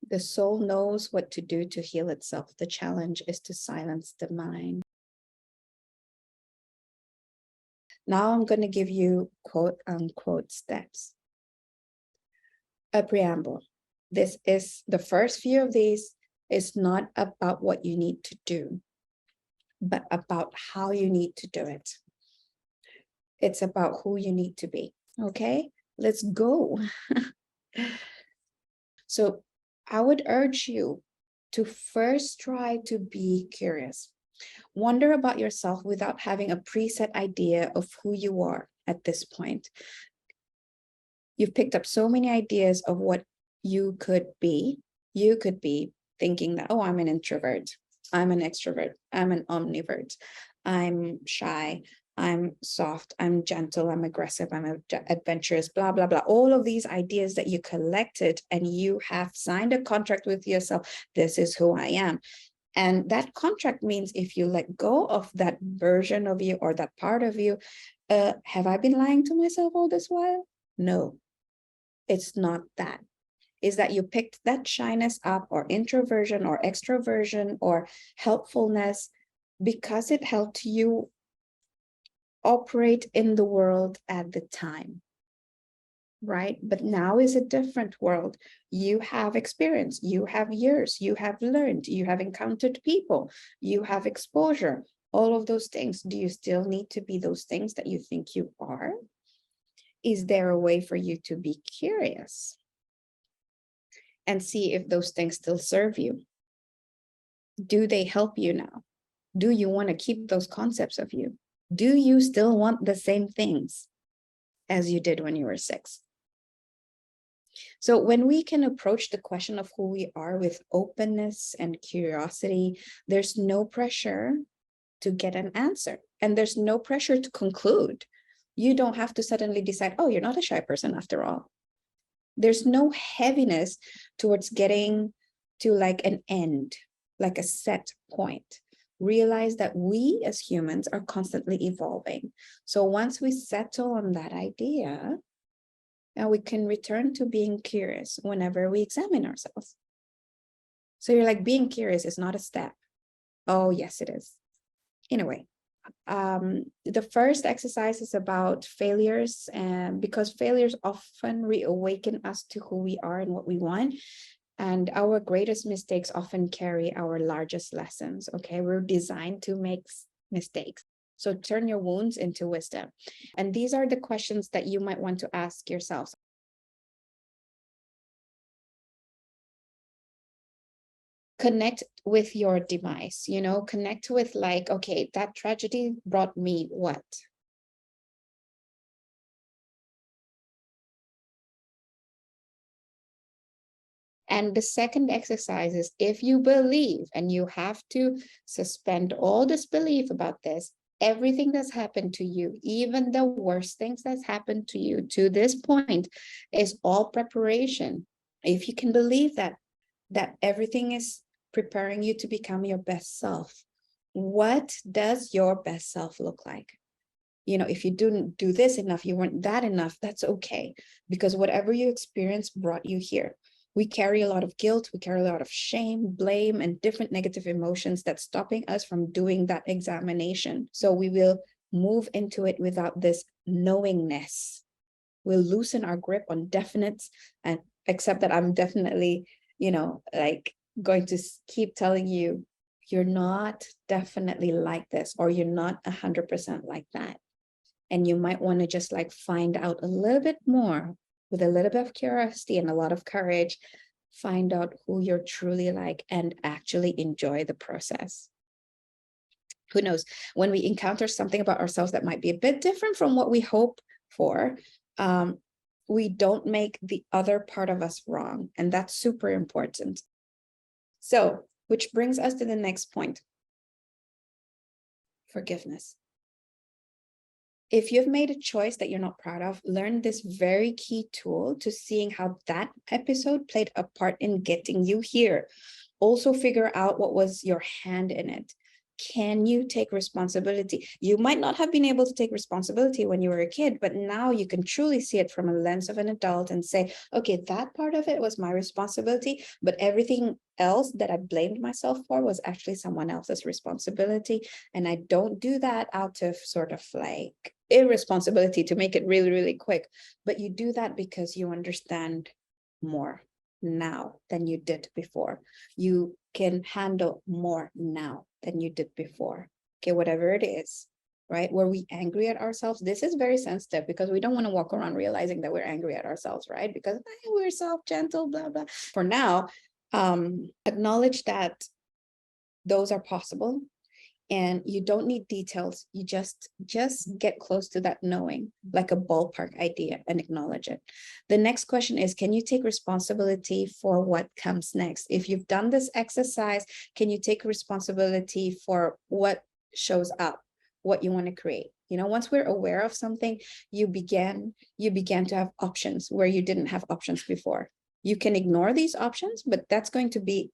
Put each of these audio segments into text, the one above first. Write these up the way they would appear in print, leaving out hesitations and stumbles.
The soul knows what to do to heal itself. The challenge is to silence the mind. Now I'm going to give you quote unquote steps. A preamble. This is the first few of these is not about what you need to do, but about how you need to do it. It's about who you need to be. Okay, let's go. So I would urge you to first try to be curious. Wonder about yourself without having a preset idea of who you are at this point. You've picked up so many ideas of what you could be. You could be thinking that, oh, I'm an introvert, I'm an extrovert, I'm an omnivert, I'm shy, I'm soft, I'm gentle, I'm aggressive, I'm adventurous, blah, blah, blah. All of these ideas that you collected and you have signed a contract with yourself. This is who I am. And that contract means if you let go of that version of you or that part of you, have I been lying to myself all this while? No, it's not that. Is that you picked that shyness up or introversion or extroversion or helpfulness because it helped you operate in the world at the time, right? But now is a different world. You have experience, you have years, you have learned, you have encountered people, you have exposure, all of those things. Do you still need to be those things that you think you are? Is there a way for you to be curious and see if those things still serve you? Do they help you now? Do you want to keep those concepts of you? Do you still want the same things as you did when you were 6? So when we can approach the question of who we are with openness and curiosity, there's no pressure to get an answer, and there's no pressure to conclude. You don't have to suddenly decide, oh, you're not a shy person after all. There's no heaviness towards getting to like an end, like a set point. Realize that we as humans are constantly evolving. So once we settle on that idea, now we can return to being curious whenever we examine ourselves. So you're like, being curious is not a step. Oh, yes, it is. In a way. The first exercise is about failures, and because failures often reawaken us to who we are and what we want. And our greatest mistakes often carry our largest lessons. Okay, we're designed to make mistakes. So turn your wounds into wisdom. And these are the questions that you might want to ask yourselves. Connect with your demise, connect with like, okay, that tragedy brought me what? And the second exercise is, if you believe, and you have to suspend all disbelief about this, everything that's happened to you, even the worst things that's happened to you to this point, is all preparation. If you can believe that everything is preparing you to become your best self, what does your best self look like? If you didn't do this enough, you weren't that enough, that's okay. Because whatever you experienced brought you here. We carry a lot of guilt, we carry a lot of shame, blame, and different negative emotions that's stopping us from doing that examination. So we will move into it without this knowingness. We'll loosen our grip on definites, and accept that I'm definitely, like going to keep telling you, you're not definitely like this, or you're not 100% like that. And you might want to just like find out a little bit more with a little bit of curiosity and a lot of courage, find out who you're truly like and actually enjoy the process. Who knows, when we encounter something about ourselves that might be a bit different from what we hope for, we don't make the other part of us wrong. And that's super important. So, which brings us to the next point. Forgiveness. If you've made a choice that you're not proud of, learn this very key tool to seeing how that episode played a part in getting you here. Also figure out what was your hand in it. Can you take responsibility? You might not have been able to take responsibility when you were a kid, but now you can truly see it from a lens of an adult and say, okay, that part of it was my responsibility, but everything else that I blamed myself for was actually someone else's responsibility. And I don't do that out of sort of like irresponsibility, to make it really, really quick, but you do that because you understand more now than you did before. You can handle more now than you did before. Okay, whatever it is, right? Were we angry at ourselves? This is very sensitive because we don't want to walk around realizing that we're angry at ourselves, right? Because we're self-gentle, blah, blah. For now, acknowledge that those are possible. And you don't need details. You just get close to that knowing, like a ballpark idea, and acknowledge it. The next question is, can you take responsibility for what comes next? If you've done this exercise, can you take responsibility for what shows up, what you want to create? You know, once we're aware of something, you began to have options where you didn't have options before. You can ignore these options, but that's going to be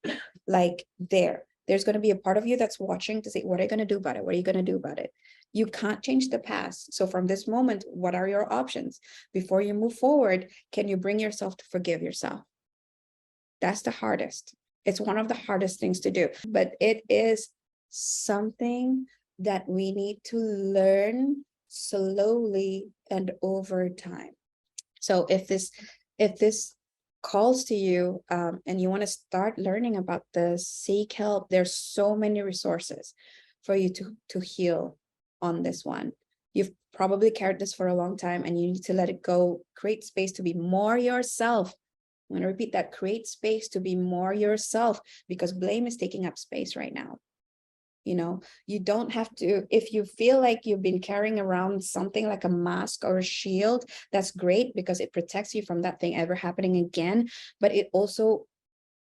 like there. There's going to be a part of you that's watching to say, what are you going to do about it? What are you going to do about it? You can't change the past. So from this moment, what are your options? Before you move forward, can you bring yourself to forgive yourself? That's the hardest. It's one of the hardest things to do, but it is something that we need to learn slowly and over time. So if this calls to you and you want to start learning about this, seek help. There's so many resources for you to heal on this one. You've probably carried this for a long time and you need to let it go. Create space to be more yourself. I'm going to repeat that. Create space to be more yourself, because blame is taking up space right now. You know, you don't have to, if you feel like you've been carrying around something like a mask or a shield, that's great because it protects you from that thing ever happening again, but it also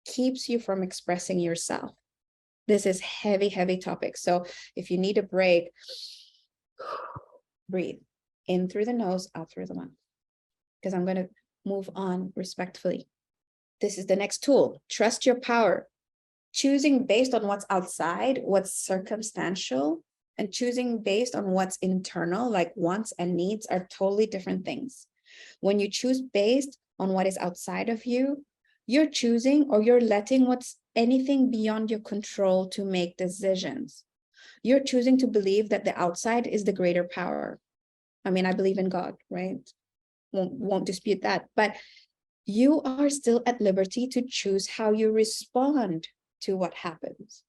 keeps you from expressing yourself. This is heavy, heavy topic. So if you need a break, breathe in through the nose, out through the mouth, because I'm going to move on respectfully. This is the next tool. Trust your power. Choosing based on what's outside, what's circumstantial, and choosing based on what's internal, like wants and needs, are totally different things. When you choose based on what is outside of you, you're choosing, or you're letting what's anything beyond your control to make decisions. You're choosing to believe that the outside is the greater power. I mean, I believe in God, right? Won't dispute that, but you are still at liberty to choose how you respond to what happens.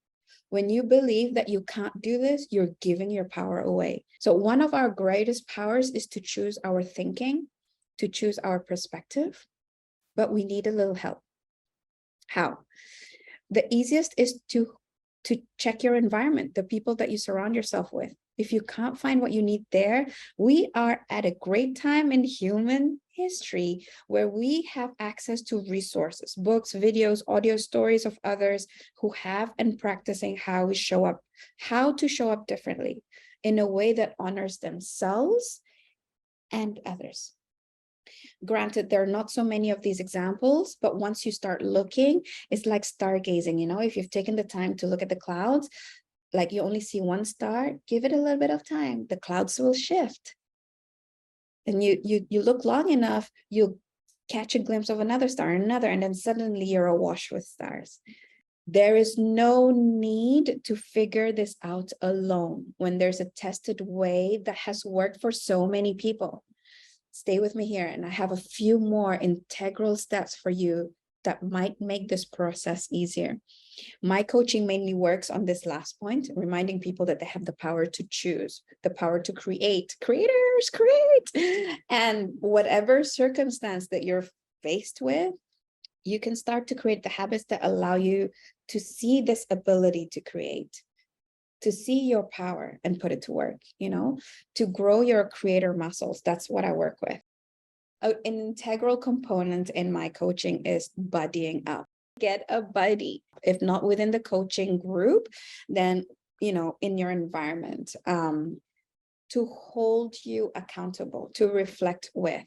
When you believe that you can't do this, you're giving your power away. So one of our greatest powers is to choose our thinking, to choose our perspective, but we need a little help. How? The easiest is to check your environment, the people that you surround yourself with. If you can't find what you need there, we are at a great time in human history where we have access to resources, books, videos, audio stories of others who have and practicing how to show up differently in a way that honors themselves and others. Granted, there are not so many of these examples, but once you start looking, it's like stargazing. You know, if you've taken the time to look at the clouds, like you only see one star, give it a little bit of time. The clouds will shift. And you look long enough, you'll catch a glimpse of another star, and then suddenly you're awash with stars. There is no need to figure this out alone when there's a tested way that has worked for so many people. Stay with me here, and I have a few more integral steps for you that might make this process easier. My coaching mainly works on this last point, reminding people that they have the power to choose, the power to create. Creators, create! And whatever circumstance that you're faced with, you can start to create the habits that allow you to see this ability to create, to see your power and put it to work, you know, to grow your creator muscles. That's what I work with. An integral component in my coaching is buddying up. Get a buddy, if not within the coaching group, then, you know, in your environment. to hold you accountable, to reflect with.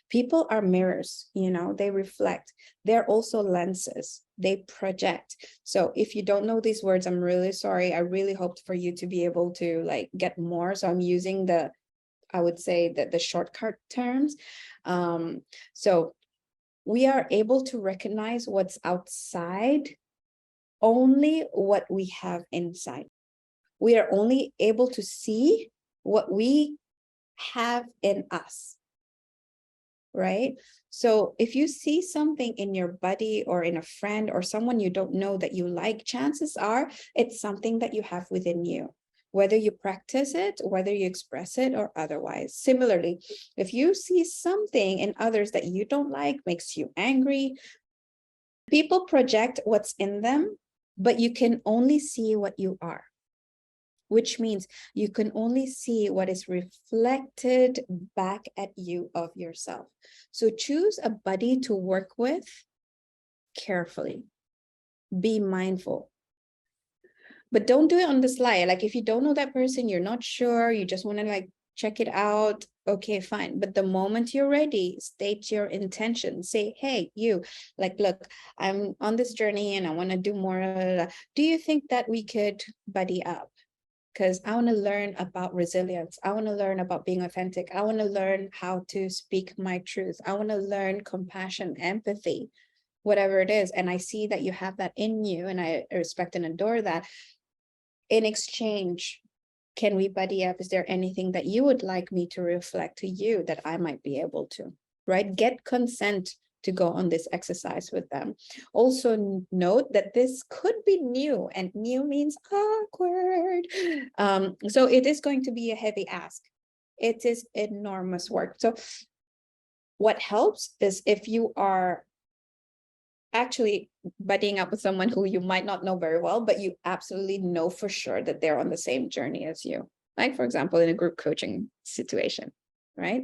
People are mirrors, they reflect. They're also lenses. They project. So if you don't know these words, I'm really sorry. I really hoped for you to be able to like get more. So I'm using I would say that the shortcut terms. So we are able to recognize what's outside, only what we have inside. We are only able to see what we have in us, right? So if you see something in your buddy or in a friend or someone you don't know that you like, chances are it's something that you have within you, whether you practice it, whether you express it or otherwise. Similarly, if you see something in others that you don't like, makes you angry, people project what's in them, but you can only see what you are, which means you can only see what is reflected back at you of yourself. So choose a buddy to work with carefully. Be mindful. But don't do it on the sly. Like if you don't know that person, you're not sure, you just want to like check it out, okay, fine. But the moment you're ready, state your intention. Say, hey, you, like, look, I'm on this journey and I want to do more. Do you think that we could buddy up? Because I want to learn about resilience. I want to learn about being authentic. I want to learn how to speak my truth. I want to learn compassion, empathy, whatever it is. And I see that you have that in you, and I respect and adore that. In exchange, can we buddy up? Is there anything that you would like me to reflect to you that I might be able to, right? Get consent to go on this exercise with them. Also note that this could be new, and new means awkward. So it is going to be a heavy ask. It is enormous work. So what helps is if you are actually buddying up with someone who you might not know very well, but you absolutely know for sure that they're on the same journey as you. Like, for example, in a group coaching situation, right?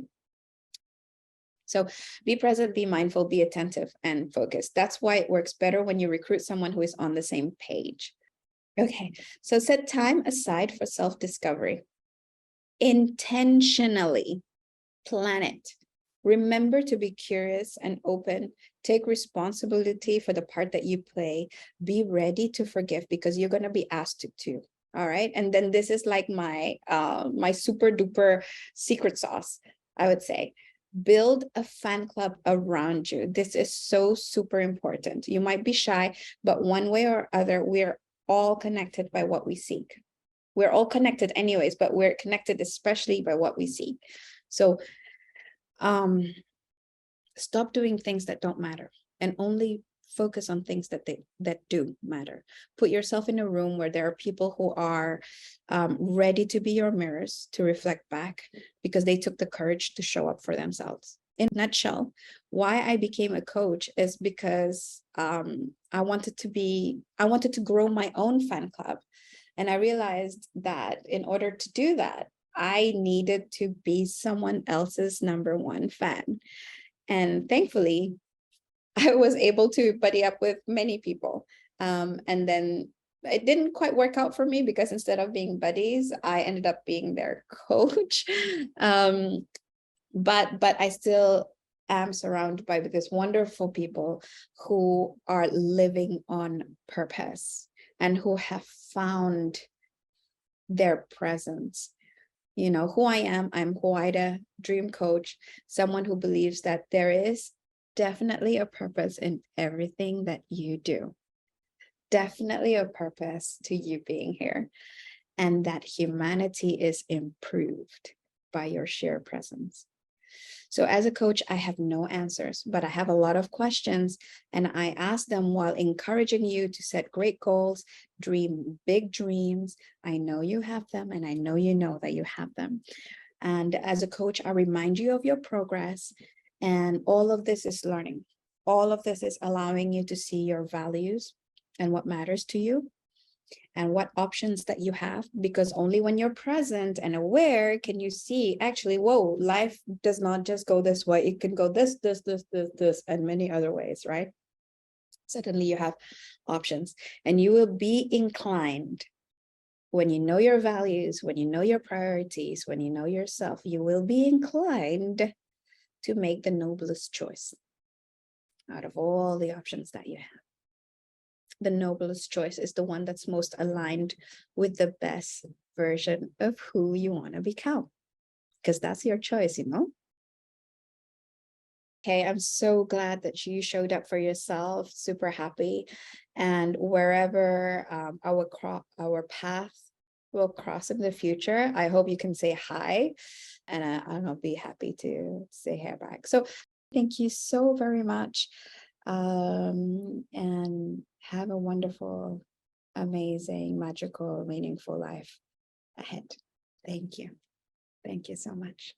So be present, be mindful, be attentive, and focused. That's why it works better when you recruit someone who is on the same page. Okay, so set time aside for self-discovery. Intentionally plan it. Remember to be curious and open. Take responsibility for the part that you play. Be ready to forgive because you're going to be asked to. All right. And then this is like my super duper secret sauce, I would say. Build a fan club around you. This is so super important. You might be shy, but one way or other, we're all connected by what we seek. We're all connected anyways, but we're connected especially by what we seek. So stop doing things that don't matter and only focus on things that do matter. Put yourself in a room where there are people who are ready to be your mirrors, to reflect back, because they took the courage to show up for themselves. In a nutshell, why I became a coach is because I wanted to grow my own fan club. And I realized that in order to do that, I needed to be someone else's number one fan. And thankfully, I was able to buddy up with many people. And then it didn't quite work out for me because instead of being buddies, I ended up being their coach. But I still am surrounded by these wonderful people who are living on purpose and who have found their presence. You know who I am. I'm Huwaida, dream coach, someone who believes that there is definitely a purpose in everything that you do. Definitely a purpose to you being here, and that humanity is improved by your sheer presence. So as a coach, I have no answers, but I have a lot of questions, and I ask them while encouraging you to set great goals, dream big dreams. I know you have them, and I know you know that you have them. And as a coach, I remind you of your progress, and all of this is learning. All of this is allowing you to see your values and what matters to you, and what options that you have, because only when you're present and aware can you see actually, whoa, life does not just go this way. It can go this, and many other ways, right? Suddenly you have options, and you will be inclined When you know your values, when you know your priorities, when you know yourself, you will be inclined to make the noblest choice out of all the options that you have. The noblest choice is the one that's most aligned with the best version of who you want to become, because that's your choice, you know? Okay, I'm so glad that you showed up for yourself, super happy. And wherever our path will cross in the future, I hope you can say hi, and I'll be happy to say hi back. So thank you so very much, and have a wonderful, amazing, magical, meaningful life ahead. Thank you. Thank you so much.